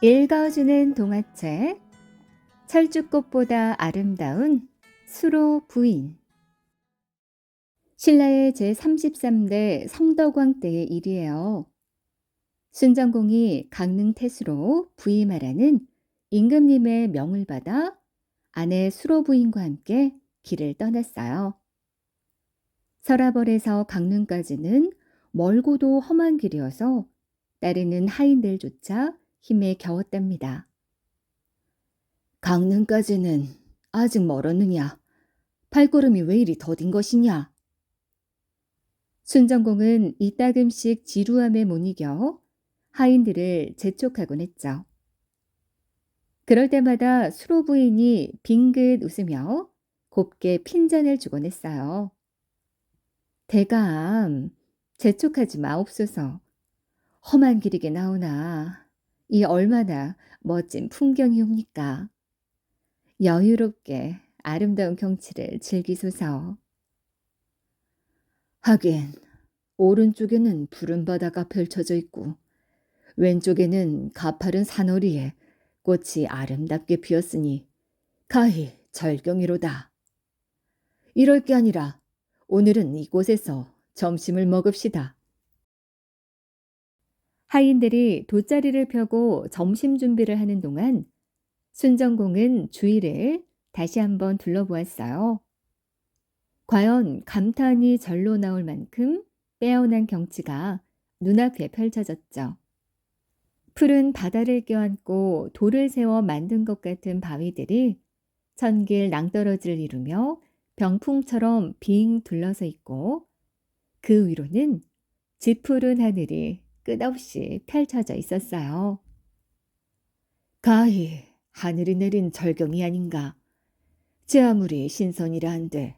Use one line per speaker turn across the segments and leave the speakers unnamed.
읽어주는 동화책 철쭉꽃보다 아름다운 수로 부인. 신라의 제33대 성덕왕 때의 일이에요. 순정공이 강릉 태수로 부임하라는 임금님의 명을 받아 아내 수로 부인과 함께 길을 떠났어요. 서라벌에서 강릉까지는 멀고도 험한 길이어서 따르는 하인들조차 힘에 겨웠답니다. 강릉까지는 아직 멀었느냐? 발걸음이 왜 이리 더딘 것이냐? 순정공은 이따금씩 지루함에 못 이겨 하인들을 재촉하곤 했죠. 그럴 때마다 수로 부인이 빙긋 웃으며 곱게 핀잔을 주곤 했어요. 대감, 재촉하지 마옵소서. 험한 길이게 나오나 이 얼마나 멋진 풍경이옵니까? 여유롭게 아름다운 경치를 즐기소서. 하긴 오른쪽에는 푸른 바다가 펼쳐져 있고 왼쪽에는 가파른 산허리에 꽃이 아름답게 피었으니 가히 절경이로다. 이럴 게 아니라 오늘은 이곳에서 점심을 먹읍시다. 하인들이 돗자리를 펴고 점심 준비를 하는 동안 순정공은 주위를 다시 한번 둘러보았어요. 과연 감탄이 절로 나올 만큼 빼어난 경치가 눈앞에 펼쳐졌죠. 푸른 바다를 껴안고 돌을 세워 만든 것 같은 바위들이 천길 낭떠러지를 이루며 병풍처럼 빙 둘러서 있고 그 위로는 짙푸른 하늘이 끝없이 펼쳐져 있었어요. 가히 하늘이 내린 절경이 아닌가. 제 아무리 신선이라 한들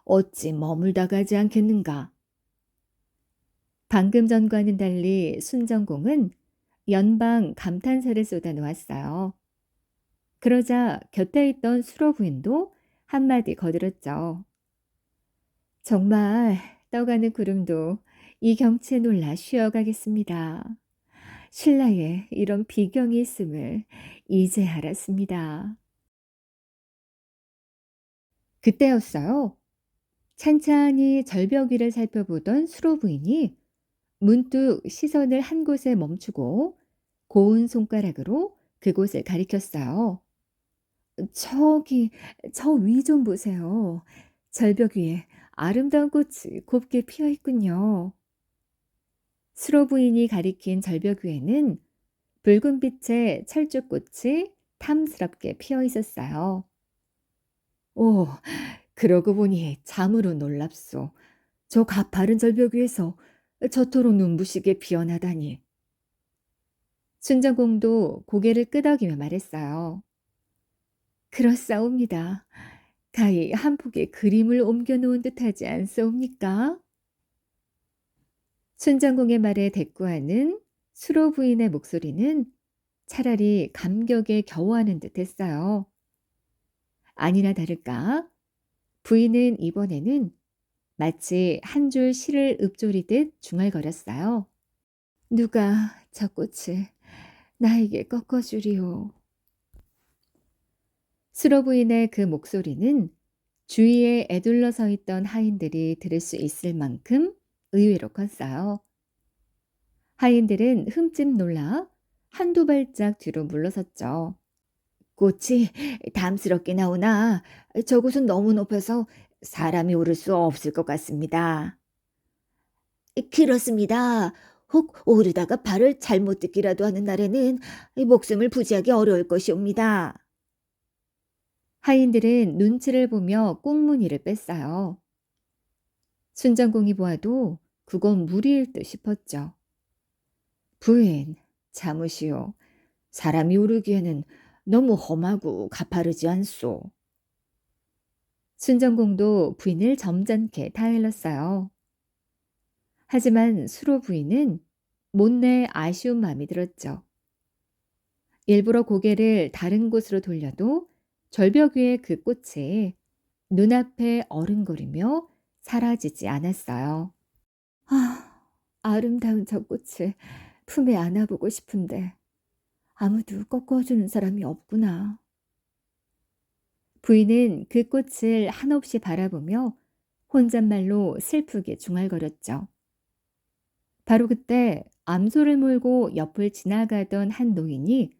어찌 머물다 가지 않겠는가. 방금 전과는 달리 순정공은 연방 감탄사를 쏟아놓았어요. 그러자 곁에 있던 수로 부인도 한마디 거들었죠. 정말 떠가는 구름도 이 경치에 놀라 쉬어가겠습니다. 신라에 이런 비경이 있음을 이제 알았습니다. 그때였어요. 찬찬히 절벽 위를 살펴보던 수로 부인이 문득 시선을 한 곳에 멈추고 고운 손가락으로 그곳을 가리켰어요. 저기, 저 위 좀 보세요. 절벽 위에 아름다운 꽃이 곱게 피어 있군요. 수로 부인이 가리킨 절벽 위에는 붉은 빛의 철쭉꽃이 탐스럽게 피어 있었어요. 오, 그러고 보니 참으로 놀랍소. 저 가파른 절벽 위에서 저토록 눈부시게 피어나다니. 순정공도 고개를 끄덕이며 말했어요. 그렇사옵니다. 가히 한 폭의 그림을 옮겨놓은 듯하지 않사옵니까? 순정공의 말에 대꾸하는 수로 부인의 목소리는 차라리 감격에 겨워하는 듯했어요. 아니나 다를까 부인은 이번에는 마치 한 줄 시를 읊조리듯 중얼거렸어요. 누가 저 꽃을 나에게 꺾어주리오. 수로 부인의 그 목소리는 주위에 에둘러 서 있던 하인들이 들을 수 있을 만큼 의외로 컸어요. 하인들은 흠집 놀라 한두 발짝 뒤로 물러섰죠. 꽃이 담스럽게 나오나 저곳은 너무 높아서 사람이 오를 수 없을 것 같습니다. 그렇습니다. 혹 오르다가 발을 잘못 딛기라도 하는 날에는 목숨을 부지하기 어려울 것이옵니다. 하인들은 눈치를 보며 꽁무니를 뺐어요. 순정공이 보아도 그건 무리일 듯 싶었죠. 부인, 참으시오. 사람이 오르기에는 너무 험하고 가파르지 않소. 순정공도 부인을 점잖게 타일렀어요. 하지만 수로 부인은 못내 아쉬운 마음이 들었죠. 일부러 고개를 다른 곳으로 돌려도 절벽 위의 그 꽃이 눈앞에 어른거리며 사라지지 않았어요. 아, 아름다운 저 꽃을 품에 안아보고 싶은데 아무도 꺾어주는 사람이 없구나. 부인은 그 꽃을 한없이 바라보며 혼잣말로 슬프게 중얼거렸죠. 바로 그때 암소를 몰고 옆을 지나가던 한 노인이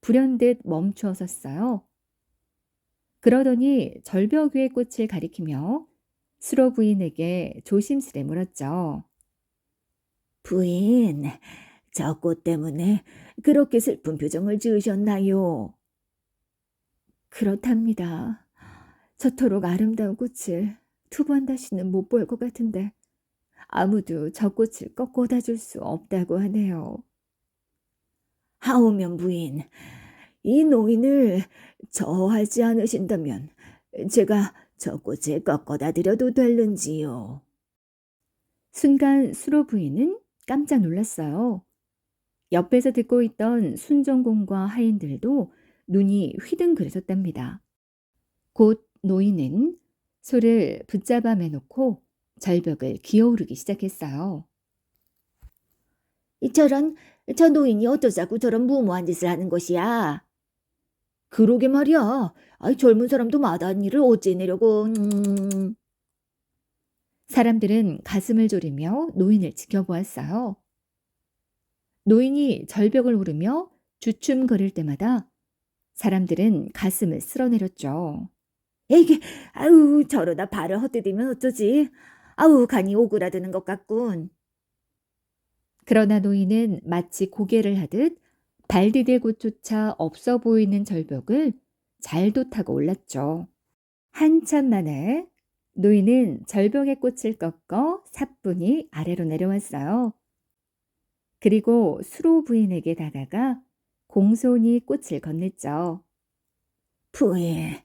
불현듯 멈추어 섰어요. 그러더니 절벽 위의 꽃을 가리키며 수로 부인에게 조심스레 물었죠. 부인, 저 꽃 때문에 그렇게 슬픈 표정을 지으셨나요? 그렇답니다. 저토록 아름다운 꽃을 두 번 다시는 못 볼 것 같은데 아무도 저 꽃을 꺾어다 줄 수 없다고 하네요. 하오면 부인, 이 노인을 저하지 않으신다면 제가 저 꽃을 꺾어다 드려도 될는지요? 순간 수로 부인은 깜짝 놀랐어요. 옆에서 듣고 있던 순정공과 하인들도 눈이 휘둥그레졌답니다. 곧 노인은 소를 붙잡아 매놓고 절벽을 기어오르기 시작했어요. 저런, 저 노인이 어쩌자고 저런 무모한 짓을 하는 것이야? 그러게 말이야. 아이, 젊은 사람도 마다한 일을 어찌 내려고. 사람들은 가슴을 졸이며 노인을 지켜보았어요. 노인이 절벽을 오르며 주춤거릴 때마다 사람들은 가슴을 쓸어내렸죠. 에이게, 아우, 저러다 발을 헛디디면 어쩌지? 아우, 간이 오그라드는 것 같군. 그러나 노인은 마치 고개를 하듯 발 디딜 곳조차 없어 보이는 절벽을 잘도 타고 올랐죠. 한참 만에 노인은 절벽의 꽃을 꺾어 사뿐히 아래로 내려왔어요. 그리고 수로 부인에게 다가가 공손히 꽃을 건넸죠. 부인,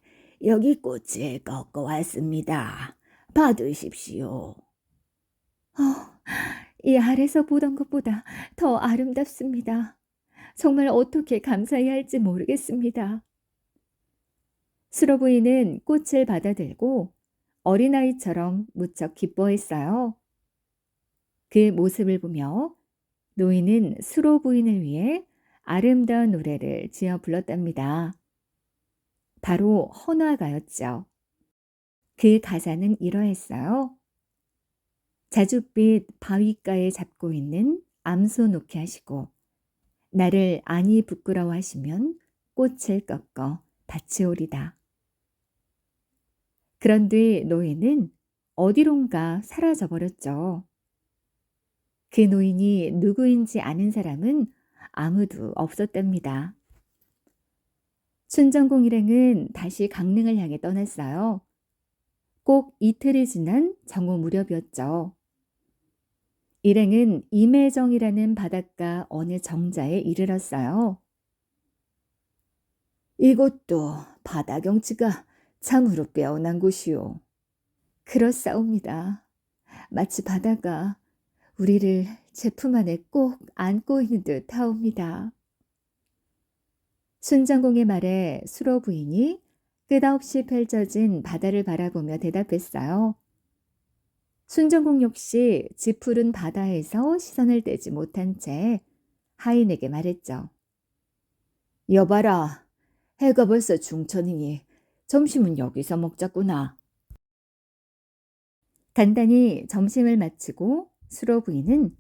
여기 꽃을 꺾어 왔습니다. 받으십시오. 이 아래서 보던 것보다 더 아름답습니다. 정말 어떻게 감사해야 할지 모르겠습니다. 수로 부인은 꽃을 받아들고 어린아이처럼 무척 기뻐했어요. 그 모습을 보며 노인은 수로 부인을 위해 아름다운 노래를 지어 불렀답니다. 바로 헌화가였죠. 그 가사는 이러했어요. 자줏빛 바위가에 잡고 있는 암소 놓게 하시고 나를 아니 부끄러워하시면 꽃을 꺾어 바치오리다. 그런 뒤 노인은 어디론가 사라져 버렸죠. 그 노인이 누구인지 아는 사람은 아무도 없었답니다. 순정공 일행은 다시 강릉을 향해 떠났어요. 꼭 이틀이 지난 정오 무렵이었죠. 일행은 임해정이라는 바닷가 어느 정자에 이르렀어요. 이곳도 바다 경치가 참으로 빼어난 곳이오. 그렇사옵니다. 마치 바다가 우리를 제품 안에 꼭 안고 있는 듯 하옵니다. 순정공의 말에 수로 부인이 끝없이 펼쳐진 바다를 바라보며 대답했어요. 순정공 역시 짙푸른 바다에서 시선을 떼지 못한 채 하인에게 말했죠. 여봐라, 해가 벌써 중천이니 점심은 여기서 먹자꾸나. 간단히 점심을 마치고 수로 부인은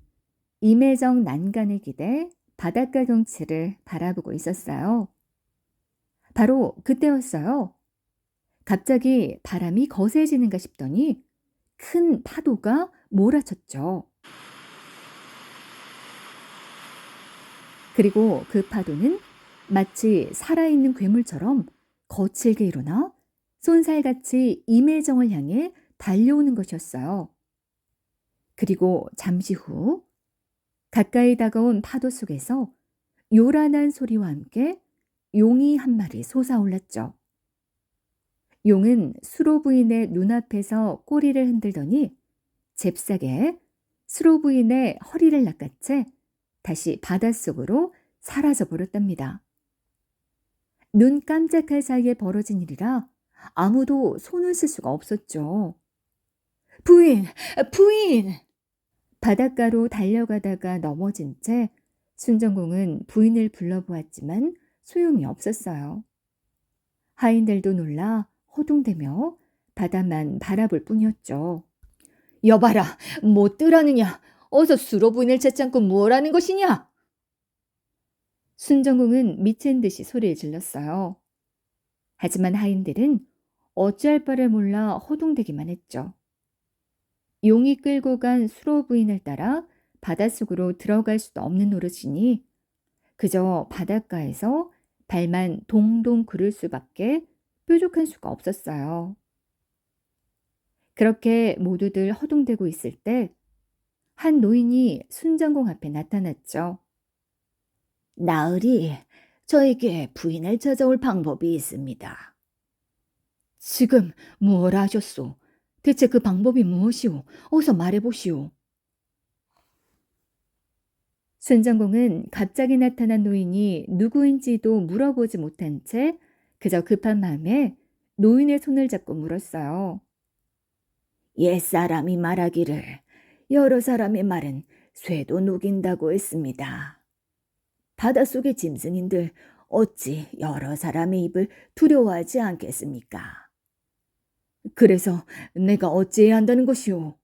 임해정 난간을 기대 바닷가 경치를 바라보고 있었어요. 바로 그때였어요. 갑자기 바람이 거세지는가 싶더니 큰 파도가 몰아쳤죠. 그리고 그 파도는 마치 살아있는 괴물처럼 거칠게 일어나 쏜살같이 임해정을 향해 달려오는 것이었어요. 그리고 잠시 후 가까이 다가온 파도 속에서 요란한 소리와 함께 용이 한 마리 솟아올랐죠. 용은 수로 부인의 눈앞에서 꼬리를 흔들더니 잽싸게 수로 부인의 허리를 낚아채 다시 바닷속으로 사라져 버렸답니다. 눈 깜짝할 사이에 벌어진 일이라 아무도 손을 쓸 수가 없었죠. 부인! 부인! 바닷가로 달려가다가 넘어진 채 순정공은 부인을 불러보았지만 소용이 없었어요. 하인들도 놀라 허둥대며 바다만 바라볼 뿐이었죠. 여봐라, 뭐 뜨라느냐? 어서 수로 부인을 찾지 않고 무엇하는 것이냐? 순정공은 미친 듯이 소리를 질렀어요. 하지만 하인들은 어찌할 바를 몰라 허둥대기만 했죠. 용이 끌고 간 수로 부인을 따라 바닷속으로 들어갈 수도 없는 노릇이니 그저 바닷가에서 발만 동동 구를 수밖에 뾰족한 수가 없었어요. 그렇게 모두들 허둥대고 있을 때 한 노인이 순정공 앞에 나타났죠. 나으리, 저에게 부인을 찾아올 방법이 있습니다. 지금 무엇 하셨소? 대체 그 방법이 무엇이오? 어서 말해보시오. 순정공은 갑자기 나타난 노인이 누구인지도 물어보지 못한 채 그저 급한 마음에 노인의 손을 잡고 물었어요. 옛사람이 말하기를 여러 사람의 말은 쇠도 녹인다고 했습니다. 바닷속의 짐승인들 어찌 여러 사람의 입을 두려워하지 않겠습니까? 그래서 내가 어찌해야 한다는 것이오?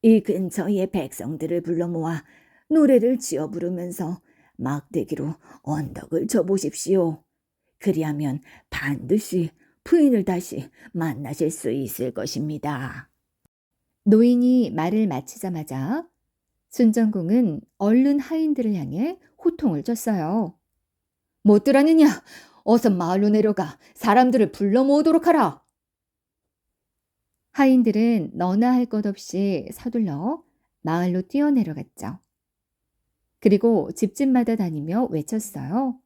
이 근처의 백성들을 불러 모아 노래를 지어 부르면서 막대기로 언덕을 쳐보십시오. 그리하면 반드시 부인을 다시 만나실 수 있을 것입니다. 노인이 말을 마치자마자 순정공은 얼른 하인들을 향해 호통을 쳤어요. 못 들었느냐? 어서 마을로 내려가 사람들을 불러 모으도록 하라. 하인들은 너나 할 것 없이 서둘러 마을로 뛰어내려갔죠. 그리고 집집마다 다니며 외쳤어요.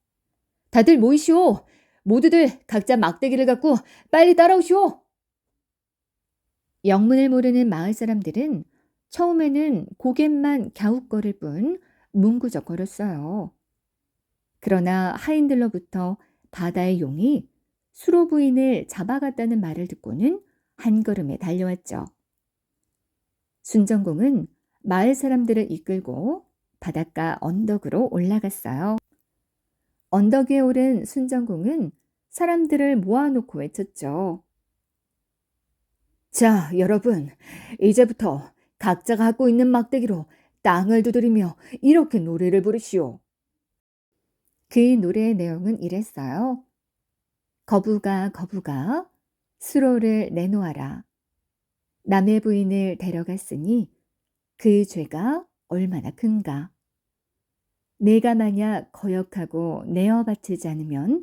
다들 모이시오. 모두들 각자 막대기를 갖고 빨리 따라오시오. 영문을 모르는 마을 사람들은 처음에는 고갯만 갸웃거릴 뿐 문구적거렸어요. 그러나 하인들로부터 바다의 용이 수로 부인을 잡아갔다는 말을 듣고는 한 걸음에 달려왔죠. 순정공은 마을 사람들을 이끌고 바닷가 언덕으로 올라갔어요. 언덕에 오른 순정공은 사람들을 모아놓고 외쳤죠. 자, 여러분, 이제부터 각자가 갖고 있는 막대기로 땅을 두드리며 이렇게 노래를 부르시오. 그 노래의 내용은 이랬어요. 거부가 거부가 수로를 내놓아라. 남의 부인을 데려갔으니 그 죄가 얼마나 큰가. 내가 만약 거역하고 내어 바치지 않으면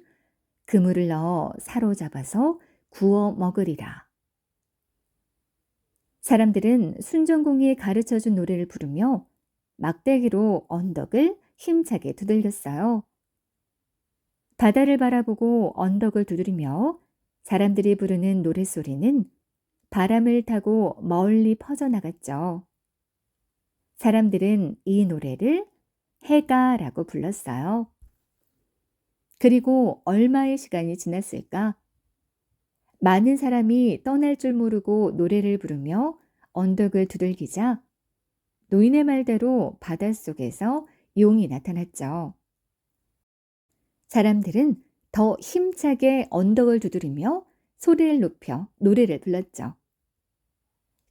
그물을 넣어 사로잡아서 구워 먹으리라. 사람들은 순정공이 가르쳐준 노래를 부르며 막대기로 언덕을 힘차게 두들겼어요. 바다를 바라보고 언덕을 두드리며 사람들이 부르는 노랫소리는 바람을 타고 멀리 퍼져나갔죠. 사람들은 이 노래를 해가라고 불렀어요. 그리고 얼마의 시간이 지났을까? 많은 사람이 떠날 줄 모르고 노래를 부르며 언덕을 두들기자 노인의 말대로 바닷속에서 용이 나타났죠. 사람들은 더 힘차게 언덕을 두드리며 소리를 높여 노래를 불렀죠.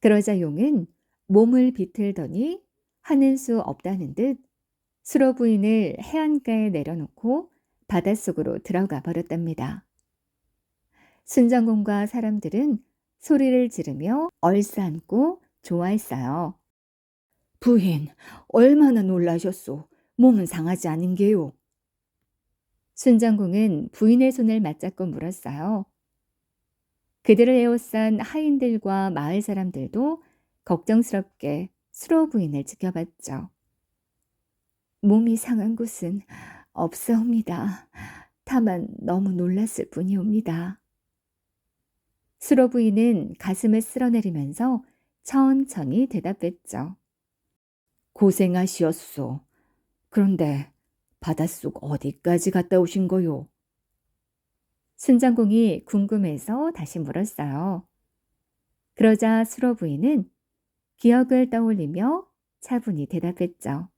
그러자 용은 몸을 비틀더니 하는 수 없다는 듯 수로 부인을 해안가에 내려놓고 바닷속으로 들어가 버렸답니다. 순정공과 사람들은 소리를 지르며 얼싸안고 좋아했어요. 부인, 얼마나 놀라셨소. 몸은 상하지 않은 게요. 순정공은 부인의 손을 맞잡고 물었어요. 그들을 에워싼 하인들과 마을 사람들도 걱정스럽게 수로 부인을 지켜봤죠. 몸이 상한 곳은 없사옵니다. 다만 너무 놀랐을 뿐이옵니다. 수로 부인은 가슴을 쓸어내리면서 천천히 대답했죠. 고생하시었소. 그런데 바닷속 어디까지 갔다 오신 거요? 순정공이 궁금해서 다시 물었어요. 그러자 수로 부인은 기억을 떠올리며 차분히 대답했죠.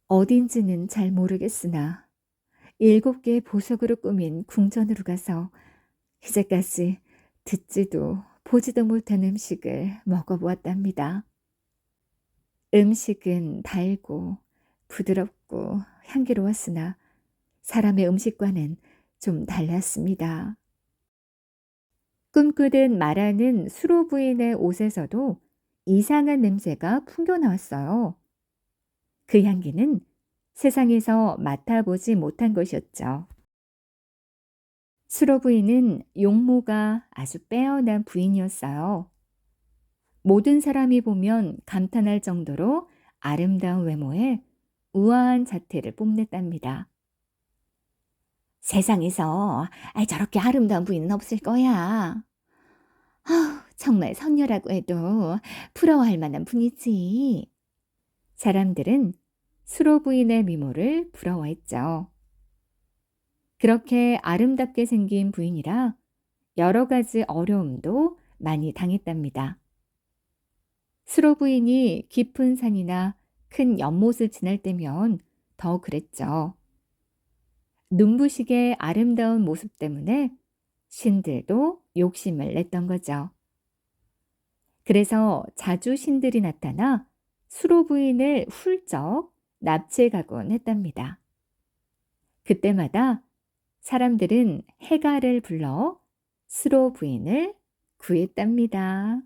어딘지는 잘 모르겠으나 7개의 보석으로 꾸민 궁전으로 가서 이제까지 듣지도 보지도 못한 음식을 먹어보았답니다. 음식은 달고 부드럽고 향기로웠으나 사람의 음식과는 좀 달랐습니다. 꿈꾸듯 말하는 수로 부인의 옷에서도 이상한 냄새가 풍겨나왔어요. 그 향기는 세상에서 맡아보지 못한 것이었죠. 수로 부인은 용모가 아주 빼어난 부인이었어요. 모든 사람이 보면 감탄할 정도로 아름다운 외모에 우아한 자태를 뽐냈답니다. 세상에서 저렇게 아름다운 부인은 없을 거야. 정말 선녀라고 해도 부러워할 만한 분이지. 사람들은 수로 부인의 미모를 부러워했죠. 그렇게 아름답게 생긴 부인이라 여러 가지 어려움도 많이 당했답니다. 수로 부인이 깊은 산이나 큰 연못을 지날 때면 더 그랬죠. 눈부시게 아름다운 모습 때문에 신들도 욕심을 냈던 거죠. 그래서 자주 신들이 나타나 수로 부인을 훌쩍 납치해 가곤 했답니다. 그때마다 사람들은 해가를 불러 수로 부인을 구했답니다.